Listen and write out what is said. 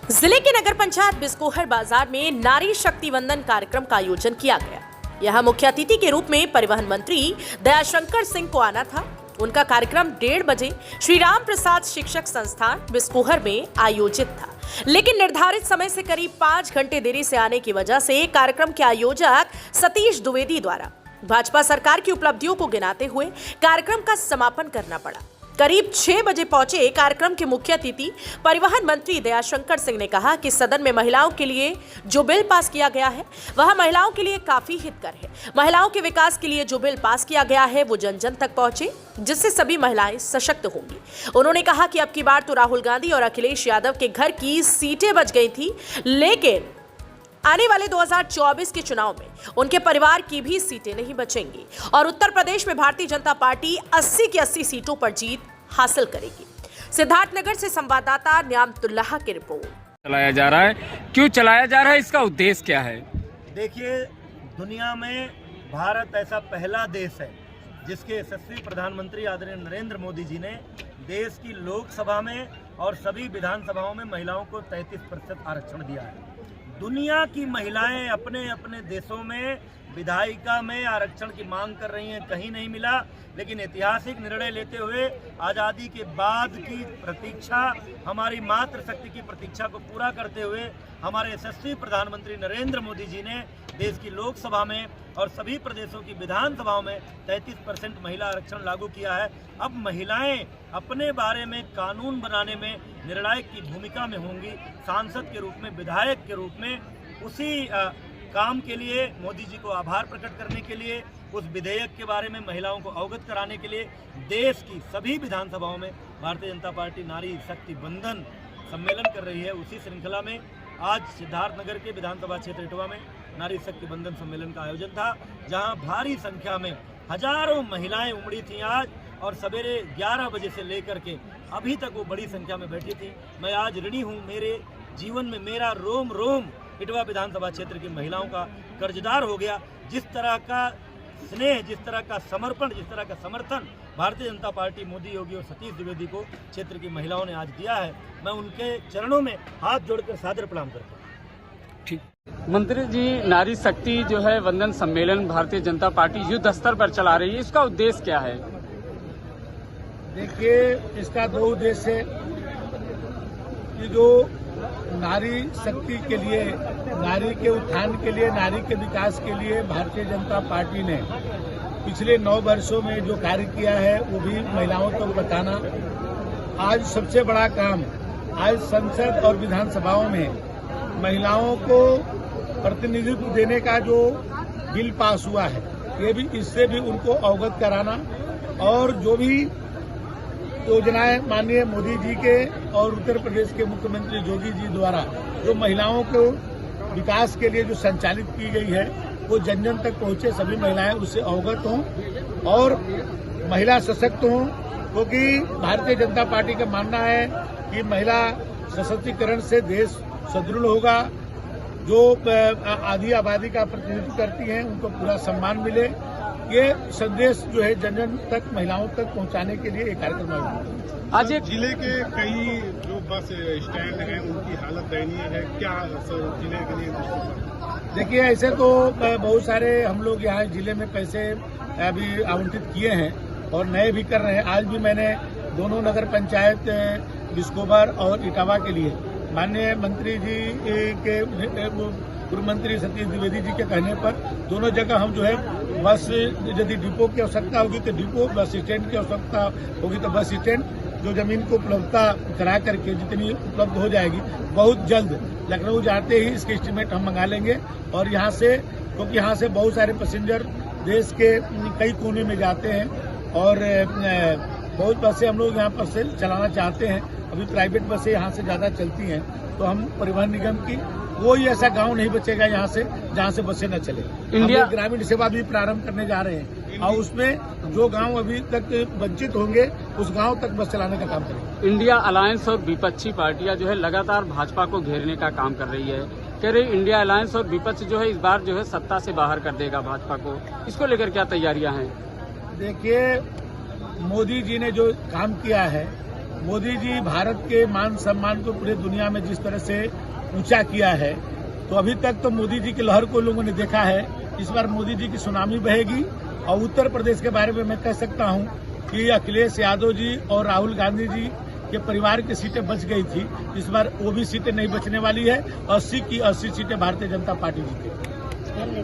जिले के नगर पंचायत बिस्कोहर बाजार में नारी शक्ति वंदन कार्यक्रम का आयोजन किया गया। यहाँ मुख्य अतिथि के रूप में परिवहन मंत्री दयाशंकर सिंह को आना था। उनका कार्यक्रम 1:30 बजे श्री राम प्रसाद शिक्षक संस्थान बिस्कोहर में आयोजित था, लेकिन निर्धारित समय से करीब 5 घंटे देरी से आने की वजह से कार्यक्रम के आयोजक सतीश द्विवेदी द्वारा भाजपा सरकार की उपलब्धियों को गिनाते हुए कार्यक्रम का समापन करना पड़ा। करीब 6 बजे पहुंचे कार्यक्रम के मुख्य अतिथि परिवहन मंत्री दयाशंकर सिंह ने कहा कि सदन में महिलाओं के लिए जो बिल पास किया गया है वह महिलाओं के लिए काफी हितकर है। महिलाओं के विकास के लिए जो बिल पास किया गया है वो जन जन तक पहुंचे, जिससे सभी महिलाएं सशक्त होंगी। उन्होंने कहा कि अब की बार तो राहुल गांधी और अखिलेश यादव के घर की सीटें बच गई थी, लेकिन आने वाले 2024 के चुनाव में उनके परिवार की भी सीटें नहीं बचेंगी और उत्तर प्रदेश में भारतीय जनता पार्टी 80 की 80 सीटों पर जीत हासिल करेगी। सिद्धार्थनगर से संवाददाता न्यामतुल्लाह की रिपोर्ट। चलाया जा रहा है, क्यों चलाया जा रहा है, इसका उद्देश्य क्या है? देखिए, दुनिया में भारत ऐसा पहला देश है जिसके यशस्वी प्रधानमंत्री आदरणीय नरेंद्र मोदी जी ने देश की लोकसभा में और सभी विधानसभाओं में महिलाओं को 33% आरक्षण दिया है। दुनिया की महिलाएं अपने अपने देशों में विधायिका में आरक्षण की मांग कर रही हैं, कहीं नहीं मिला, लेकिन ऐतिहासिक निर्णय लेते हुए आज़ादी के बाद की प्रतीक्षा, हमारी मातृशक्ति की प्रतीक्षा को पूरा करते हुए हमारे यशस्वी प्रधानमंत्री नरेंद्र मोदी जी ने देश की लोकसभा में और सभी प्रदेशों की विधानसभाओं में 33% महिला आरक्षण लागू किया है। अब महिलाएं अपने बारे में कानून बनाने में निर्णायक की भूमिका में होंगी। सांसद के रूप में, विधायक के रूप में उसी काम के लिए मोदी जी को आभार प्रकट करने के लिए, उस विधेयक के बारे में महिलाओं को अवगत कराने के लिए देश की सभी विधानसभाओं में भारतीय जनता पार्टी नारी शक्ति बंधन सम्मेलन कर रही है। उसी श्रृंखला में आज सिद्धार्थनगर के विधानसभा क्षेत्र इटवा में नारी शक्ति बंधन सम्मेलन का आयोजन था, जहां भारी संख्या में हजारों महिलाएं उमड़ी थीं आज, और सवेरे 11 बजे से लेकर के अभी तक वो बड़ी संख्या में बैठी थी। मैं आज ऋणी हूं, मेरे जीवन में मेरा रोम रोम इटवा विधानसभा क्षेत्र की महिलाओं का कर्जदार हो गया। जिस तरह का स्नेह, जिस तरह का समर्पण, जिस तरह का समर्थन भारतीय जनता पार्टी, मोदी, योगी और सतीश द्विवेदी को क्षेत्र की महिलाओं ने आज दिया है, मैं उनके चरणों में हाथ जोड़कर सादर प्रणाम करता हूँ। ठीक, मंत्री जी, नारी शक्ति जो है वंदन सम्मेलन भारतीय जनता पार्टी युद्ध स्तर पर चला रही है, इसका उद्देश्य क्या है? देखिए, इसका 2 उद्देश्य है कि जो नारी शक्ति के लिए, नारी के उत्थान के लिए, नारी के विकास के लिए भारतीय जनता पार्टी ने पिछले 9 वर्षों में जो कार्य किया है वो भी महिलाओं को बताना। आज सबसे बड़ा काम, आज संसद और विधानसभाओं में महिलाओं को प्रतिनिधित्व देने का जो बिल पास हुआ है, ये भी, इससे भी उनको अवगत कराना, और जो भी योजनाएं माननीय मोदी जी के और उत्तर प्रदेश के मुख्यमंत्री योगी जी द्वारा जो महिलाओं को विकास के लिए जो संचालित की गई है वो जन जन तक पहुंचे, सभी महिलाएं उससे अवगत हों और महिला सशक्त हों, क्योंकि भारतीय जनता पार्टी का मानना है कि महिला सशक्तिकरण से देश सुदृढ़ होगा। जो आधी आबादी का प्रतिनिधित्व करती हैं उनको पूरा सम्मान मिले, ये संदेश जो है जन जन तक, महिलाओं तक पहुंचाने के लिए एक कार्यक्रम आयोजित। आज एक जिले के कई जो बस स्टैंड हैं उनकी हालत दयनीय है, क्या जिले के लिए? देखिए, ऐसे तो बहुत सारे हम लोग यहाँ जिले में पैसे अभी आवंटित किए हैं और नए भी कर रहे हैं। आज भी मैंने दोनों नगर पंचायत बिस्कोहर और इटावा के लिए माननीय मंत्री जी के, पूर्व मंत्री सतीश द्विवेदी जी के कहने पर दोनों जगह हम जो है बस, यदि डिपो की आवश्यकता होगी तो डिपो, बस स्टैंड की आवश्यकता होगी तो बस स्टैंड, जो जमीन को उपलब्धता करा करके जितनी उपलब्ध हो जाएगी बहुत जल्द लखनऊ जाते ही इसके एस्टीमेट हम मंगा लेंगे। और यहाँ से, क्योंकि यहाँ से बहुत सारे पैसेंजर देश के कई कोने में जाते हैं और बहुत बसें हम लोग यहाँ पर से चलाना चाहते हैं। अभी प्राइवेट बसें यहाँ से ज्यादा चलती हैं, तो हम परिवहन निगम की, कोई ऐसा गांव नहीं बचेगा यहाँ से जहाँ से बसें न चले। इंडिया ग्रामीण सेवा भी प्रारंभ करने जा रहे हैं और उसमें जो गांव अभी तक वंचित होंगे उस गांव तक बस चलाने का काम करेंगे। इंडिया अलायंस और विपक्षी पार्टियां जो है लगातार भाजपा को घेरने का काम कर रही है, कह रही इंडिया अलायंस और विपक्ष जो है इस बार जो है सत्ता से बाहर कर देगा भाजपा को, इसको लेकर क्या तैयारियां हैं? देखिए, मोदी जी ने जो काम किया है मोदी जी भारत के मान सम्मान को पूरे दुनिया में जिस तरह से ऊंचा किया है, तो अभी तक तो मोदी जी की लहर को लोगों ने देखा है। इस बार मोदी जी की सुनामी बहेगी। और उत्तर प्रदेश के बारे में मैं कह सकता हूं कि अखिलेश यादव जी और राहुल गांधी जी के परिवार की सीटें बच गई थी, इस बार वो भी सीटें नहीं बचने वाली है। 80 की 80 सीटें भारतीय जनता पार्टी जीतेगी।